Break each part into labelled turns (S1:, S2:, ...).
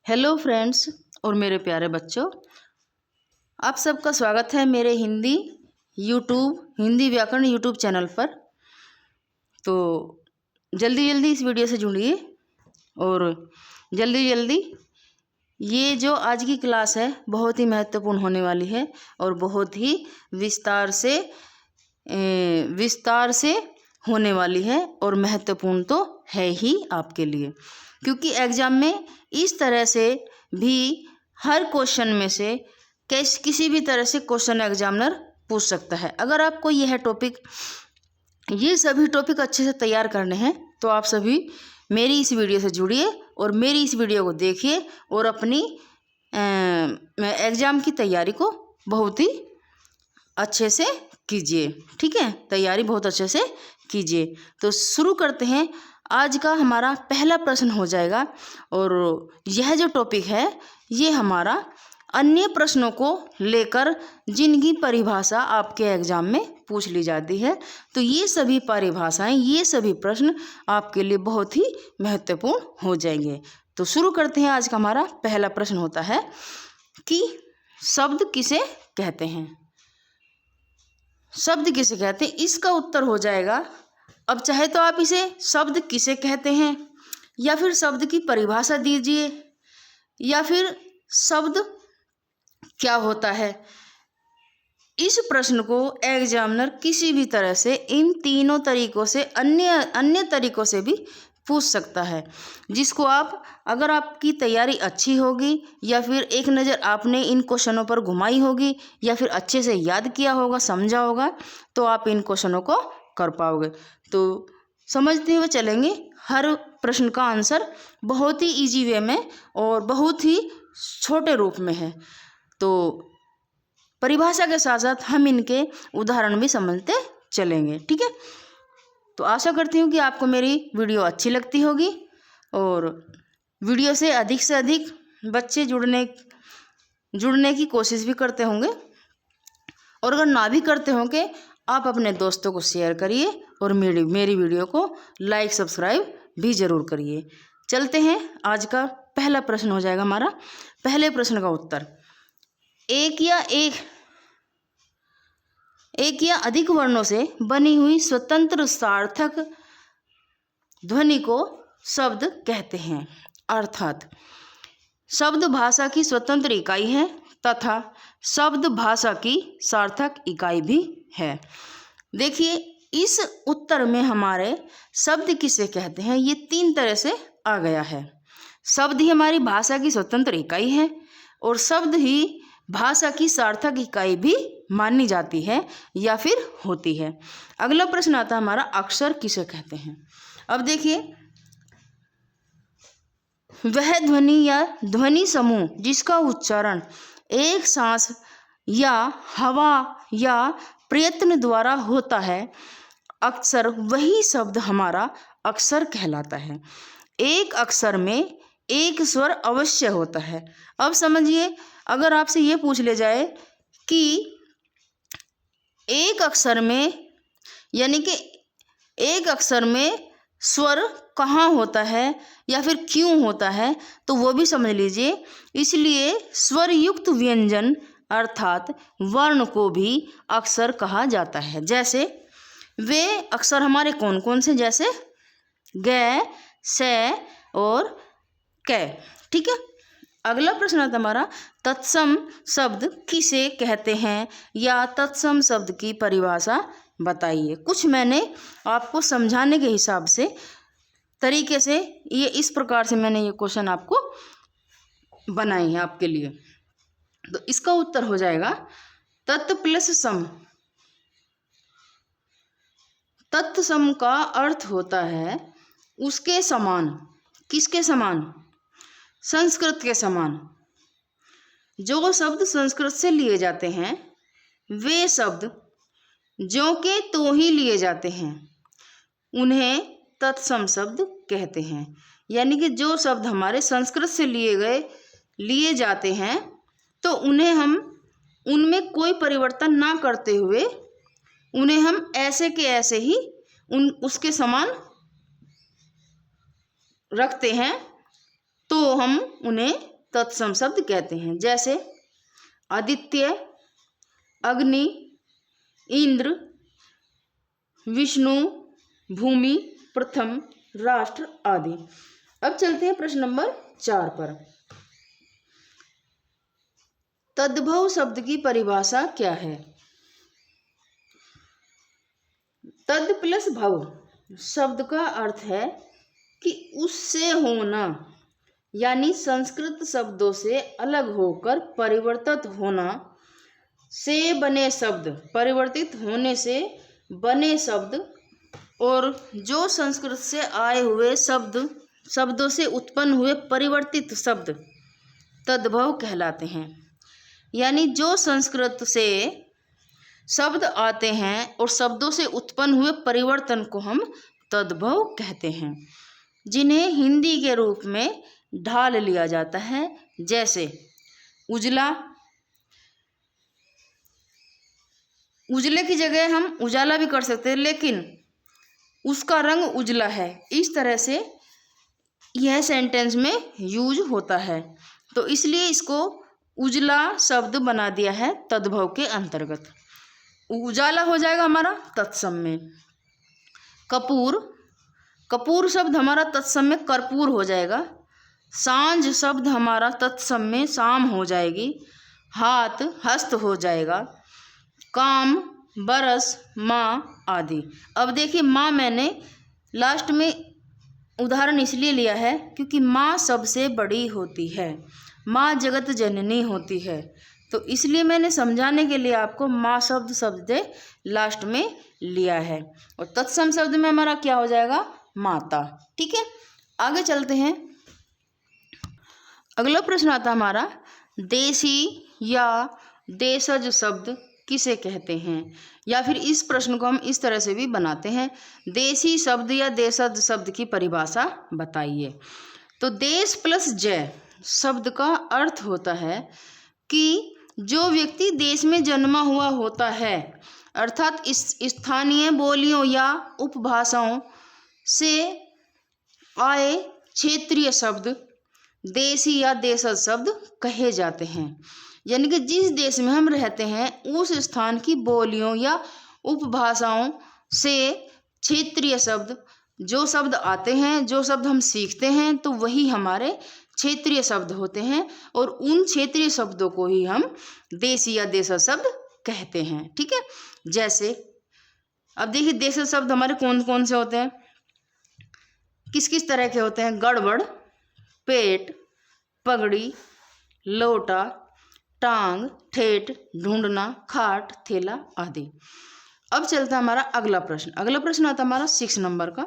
S1: Hello friends और मेरे प्यारे बच्चों, आप सबका स्वागत है मेरे हिंदी व्याकरण यूट्यूब चैनल पर। तो जल्दी जल्दी इस वीडियो से जुड़िए और जल्दी जल्दी ये जो आज की क्लास है बहुत ही महत्वपूर्ण होने वाली है और बहुत ही विस्तार से होने वाली है और महत्वपूर्ण तो है ही आपके लिए, क्योंकि एग्ज़ाम में इस तरह से भी हर क्वेश्चन में से किसी भी तरह से क्वेश्चन एग्जामिनर पूछ सकता है। अगर आपको ये सभी टॉपिक अच्छे से तैयार करने हैं तो आप सभी मेरी इस वीडियो से जुड़िए और मेरी इस वीडियो को देखिए और अपनी एग्ज़ाम की तैयारी को बहुत ही अच्छे से कीजिए। ठीक है, तैयारी बहुत अच्छे से कीजिए। तो शुरू करते हैं। आज का हमारा पहला प्रश्न हो जाएगा और यह जो टॉपिक है ये हमारा अन्य प्रश्नों को लेकर जिनकी परिभाषा आपके एग्जाम में पूछ ली जाती है, तो ये सभी परिभाषाएं, ये सभी प्रश्न आपके लिए बहुत ही महत्वपूर्ण हो जाएंगे। तो शुरू करते हैं। आज का हमारा पहला प्रश्न होता है कि शब्द किसे कहते हैं। शब्द किसे कहते हैं, इसका उत्तर हो जाएगा, अब चाहे तो आप इसे शब्द किसे कहते हैं या फिर शब्द की परिभाषा दीजिए या फिर शब्द क्या होता है। इस प्रश्न को एग्जामिनर किसी भी तरह से इन तीनों तरीकों से अन्य तरीकों से भी पूछ सकता है, जिसको आप, अगर आपकी तैयारी अच्छी होगी या फिर एक नज़र आपने इन क्वेश्चनों पर घुमाई होगी या फिर अच्छे से याद किया होगा, समझा होगा, तो आप इन क्वेश्चनों को कर पाओगे। तो समझते हुए चलेंगे। हर प्रश्न का आंसर बहुत ही इजी वे में और बहुत ही छोटे रूप में है, तो परिभाषा के साथ साथ हम इनके उदाहरण भी समझते चलेंगे। ठीक है, तो आशा करती हूँ कि आपको मेरी वीडियो अच्छी लगती होगी और वीडियो से अधिक बच्चे जुड़ने की कोशिश भी करते होंगे, और अगर ना भी करते होंगे आप अपने दोस्तों को शेयर करिए और मेरी वीडियो को लाइक सब्सक्राइब भी ज़रूर करिए। चलते हैं। आज का पहला प्रश्न हो जाएगा हमारा। पहले प्रश्न का उत्तर, एक या अधिक वर्णों से बनी हुई स्वतंत्र सार्थक ध्वनि को शब्द कहते हैं। अर्थात शब्द भाषा की स्वतंत्र इकाई है तथा शब्द भाषा की सार्थक इकाई भी है। देखिए, इस उत्तर में हमारे शब्द किसे कहते हैं ये तीन तरह से आ गया है। शब्द ही हमारी भाषा की स्वतंत्र इकाई है और शब्द ही भाषा की सार्थक इकाई भी मानी जाती है या फिर होती है। अगला प्रश्न आता है हमारा, अक्षर किसे कहते हैं। अब देखिए, वह ध्वनि या ध्वनि समूह जिसका उच्चारण एक सांस या हवा या प्रयत्न द्वारा होता है, अक्सर वही शब्द हमारा अक्षर कहलाता है। एक अक्षर में एक स्वर अवश्य होता है। अब समझिए, अगर आपसे ये पूछ ले जाए कि एक अक्षर में, यानी कि एक अक्षर में स्वर कहाँ होता है या फिर क्यों होता है, तो वो भी समझ लीजिए। इसलिए स्वर युक्त व्यंजन अर्थात वर्ण को भी अक्षर कहा जाता है। जैसे वे अक्षर हमारे कौन कौन से, जैसे ग, से और कै। ठीक है, अगला प्रश्न आता हमारा, तत्सम शब्द किसे कहते हैं या तत्सम शब्द की परिभाषा बताइए। कुछ मैंने आपको समझाने के हिसाब से तरीके से ये इस प्रकार से मैंने ये क्वेश्चन आपको बनाए हैं आपके लिए। तो इसका उत्तर हो जाएगा तत् प्लस सम। तत्सम का अर्थ होता है उसके समान। किसके समान? संस्कृत के समान। जो शब्द संस्कृत से लिए जाते हैं वे शब्द जो के तो ही लिए जाते हैं उन्हें तत्सम शब्द कहते हैं। यानी कि जो शब्द हमारे संस्कृत से लिए जाते हैं तो उन्हें हम उनमें कोई परिवर्तन ना करते हुए उन्हें हम ऐसे के ऐसे ही उसके समान रखते हैं, तो हम उन्हें तत्सम शब्द कहते हैं। जैसे आदित्य, अग्नि, इंद्र, विष्णु, भूमि, प्रथम, राष्ट्र आदि। अब चलते हैं प्रश्न नंबर 4 पर। तद्भव शब्द की परिभाषा क्या है? तद प्लस भव शब्द का अर्थ है कि उससे होना, यानी संस्कृत शब्दों से अलग होकर परिवर्तित होना से बने शब्द, परिवर्तित होने से बने शब्द, और जो संस्कृत से आए हुए शब्दों से उत्पन्न हुए परिवर्तित शब्द तद्भव कहलाते हैं। यानी जो संस्कृत से शब्द आते हैं और शब्दों से उत्पन्न हुए परिवर्तन को हम तद्भव कहते हैं, जिन्हें हिंदी के रूप में ढाल लिया जाता है। जैसे उजला, उजले की जगह हम उजाला भी कर सकते हैं, लेकिन उसका रंग उजला है। इस तरह से यह सेंटेंस में यूज होता है, तो इसलिए इसको उजला शब्द बना दिया है तद्भव के अंतर्गत। उजाला हो जाएगा हमारा तत्सम में। कपूर, कपूर शब्द हमारा तत्सम में कर्पूर हो जाएगा। सांझ शब्द हमारा तत्सम में शाम हो जाएगी। हाथ हस्त हो जाएगा। काम, बरस, माँ आदि। अब देखिए माँ मैंने लास्ट में उदाहरण इसलिए लिया है क्योंकि माँ सबसे बड़ी होती है, माँ जगत जननी होती है, तो इसलिए मैंने समझाने के लिए आपको माँ शब्द लास्ट में लिया है। और तत्सम शब्द में हमारा क्या हो जाएगा? माता। ठीक है, आगे चलते हैं। अगला प्रश्न आता हमारा, देशी या देशज शब्द किसे कहते हैं? या फिर इस प्रश्न को हम इस तरह से भी बनाते हैं, देशी शब्द या देशज शब्द की परिभाषा बताइए। तो देश प्लस जय शब्द का अर्थ होता है कि जो व्यक्ति देश में जन्मा हुआ होता है, अर्थात इस स्थानीय बोलियों या उपभाषाओं से आए क्षेत्रीय शब्द देशी या देशज शब्द कहे जाते हैं। यानी कि जिस देश में हम रहते हैं उस स्थान की बोलियों या उपभाषाओं से क्षेत्रीय शब्द, जो शब्द आते हैं, जो शब्द हम सीखते हैं, तो वही हमारे क्षेत्रीय शब्द होते हैं, और उन क्षेत्रीय शब्दों को ही हम देशी या देशज शब्द कहते हैं। ठीक है, जैसे अब देखिए देशज शब्द हमारे कौन कौन से होते हैं, किस किस तरह के होते हैं? गड़बड़, पेट, पगड़ी, लोटा, टांग, ठेठ, ढूंढना, खाट, थैला आदि। अब चलता है हमारा अगला प्रश्न। अगला प्रश्न आता हमारा 6 नंबर का।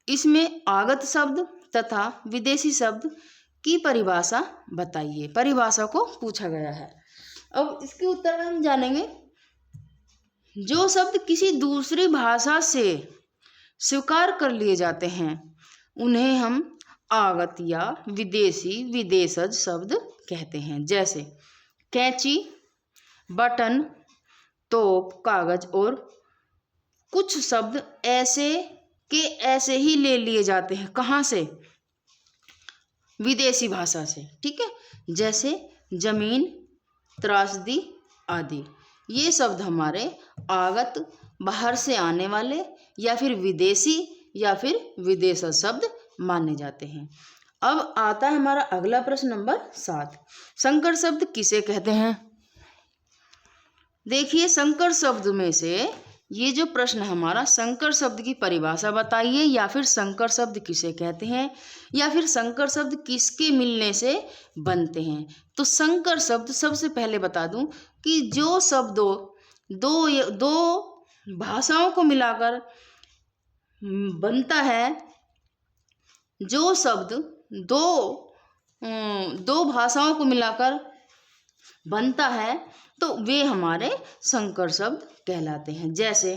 S1: इसमें आगत शब्द तथा विदेशी शब्द की परिभाषा बताइए। परिभाषा को पूछा गया है। अब इसके उत्तर में हम जानेंगे, जो शब्द किसी दूसरी भाषा से स्वीकार कर लिए जाते हैं उन्हें हम आगत या विदेशी विदेशज शब्द कहते हैं। जैसे कैंची, बटन, तोप, कागज, और कुछ शब्द ऐसे के ऐसे ही ले लिए जाते हैं। कहाँ से? विदेशी भाषा से। ठीक है, जैसे जमीन, त्रासदी आदि। ये शब्द हमारे आगत, बाहर से आने वाले, या फिर विदेशी या फिर विदेशज शब्द माने जाते हैं। अब आता है हमारा अगला प्रश्न नंबर 7। संकर शब्द किसे कहते हैं? देखिए संकर शब्द में से ये जो प्रश्न है हमारा, संकर शब्द की परिभाषा बताइए, या फिर संकर शब्द किसे कहते हैं, या फिर संकर शब्द किसके मिलने से बनते हैं। तो संकर शब्द सबसे पहले बता दूं कि जो शब्दों दो भाषाओं को मिलाकर बनता है, जो शब्द दो भाषाओं को मिलाकर बनता है, तो वे हमारे संकर शब्द कहलाते हैं। जैसे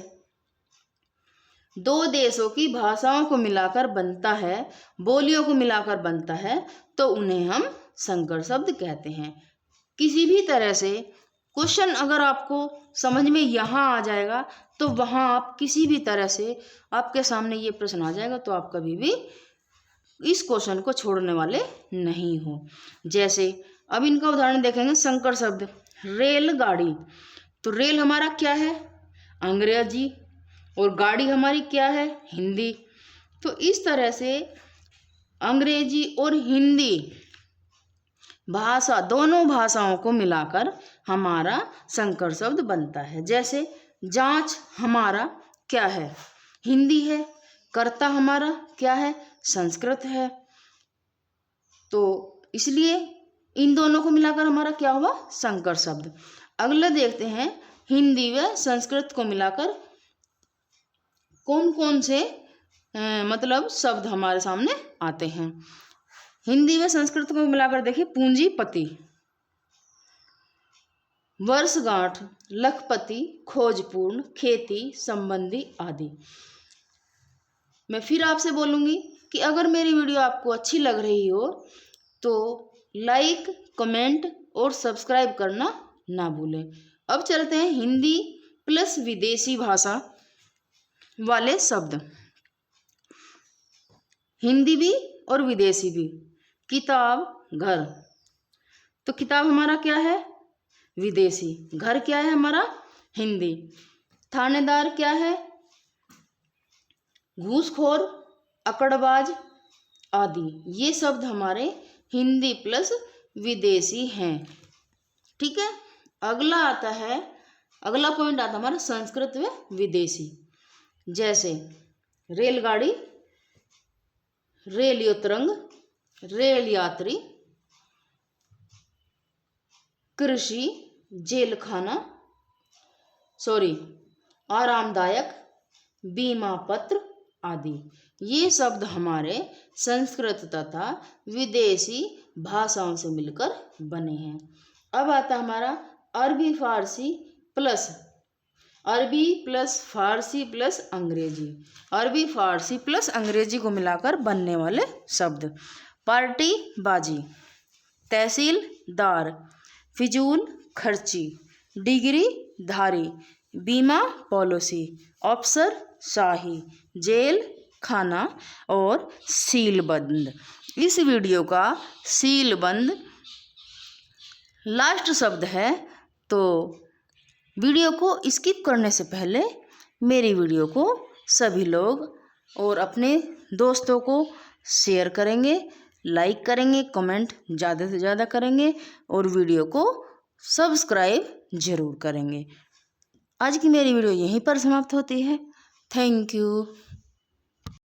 S1: दो देशों की भाषाओं को मिलाकर बनता है, बोलियों को मिलाकर बनता है, तो उन्हें हम संकर शब्द कहते हैं। किसी भी तरह से क्वेश्चन अगर आपको समझ में यहाँ आ जाएगा, तो वहाँ आप किसी भी तरह से आपके सामने ये प्रश्न आ जाएगा, तो आप कभी भी इस क्वेश्चन को छोड़ने वाले नहीं हो। जैसे अब इनका उदाहरण देखेंगे, संकर शब्द रेलगाड़ी। तो रेल हमारा क्या है? अंग्रेजी, और गाड़ी हमारी क्या है? हिंदी। तो इस तरह से अंग्रेजी और हिंदी भाषा, दोनों भाषाओं को मिलाकर हमारा संकर शब्द बनता है। जैसे जांच हमारा क्या है? हिंदी है। कर्ता हमारा क्या है? संस्कृत है। तो इसलिए इन दोनों को मिलाकर हमारा क्या हुआ? संकर शब्द। अगला देखते हैं, हिंदी व संस्कृत को मिलाकर कौन कौन से मतलब शब्द हमारे सामने आते हैं। हिंदी व संस्कृत को मिलाकर देखिए, पूंजीपति, वर्षगांठ, लखपति, खोजपूर्ण, खेती संबंधी आदि। मैं फिर आपसे बोलूँगी कि अगर मेरी वीडियो आपको अच्छी लग रही हो तो लाइक, कमेंट और सब्सक्राइब करना ना भूलें। अब चलते हैं हिंदी प्लस विदेशी भाषा वाले शब्द। हिंदी भी और विदेशी भी। किताब, घर। तो किताब हमारा क्या है? विदेशी। घर क्या है हमारा? हिंदी। थानेदार क्या है? घूसखोर, अकड़बाज आदि। ये शब्द हमारे हिंदी प्लस विदेशी हैं। ठीक है। अगला आता है, अगला पॉइंट आता है हमारा संस्कृत व विदेशी। जैसे रेलगाड़ी, रेल योत्रंग, रेल यात्री, कृषि, जेल खाना, आरामदायक, बीमा पत्र आदि। ये शब्द हमारे संस्कृत तथा विदेशी भाषाओं से मिलकर बने हैं। अब आता हमारा अरबी प्लस फारसी प्लस अंग्रेजी। अरबी फारसी प्लस अंग्रेजी को मिलाकर बनने वाले शब्द। पार्टी बाजी, तहसीलदार, फिजूल खर्ची, डिग्री धारी, बीमा पॉलिसी, अफसर शाही, जेल खाना और सीलबंद। इस वीडियो का सीलबंद लास्ट शब्द है, तो वीडियो को स्किप करने से पहले मेरी वीडियो को सभी लोग और अपने दोस्तों को शेयर करेंगे, लाइक करेंगे, कमेंट ज़्यादा से ज़्यादा करेंगे और वीडियो को सब्सक्राइब ज़रूर करेंगे। आज की मेरी वीडियो यहीं पर समाप्त होती है। Thank you.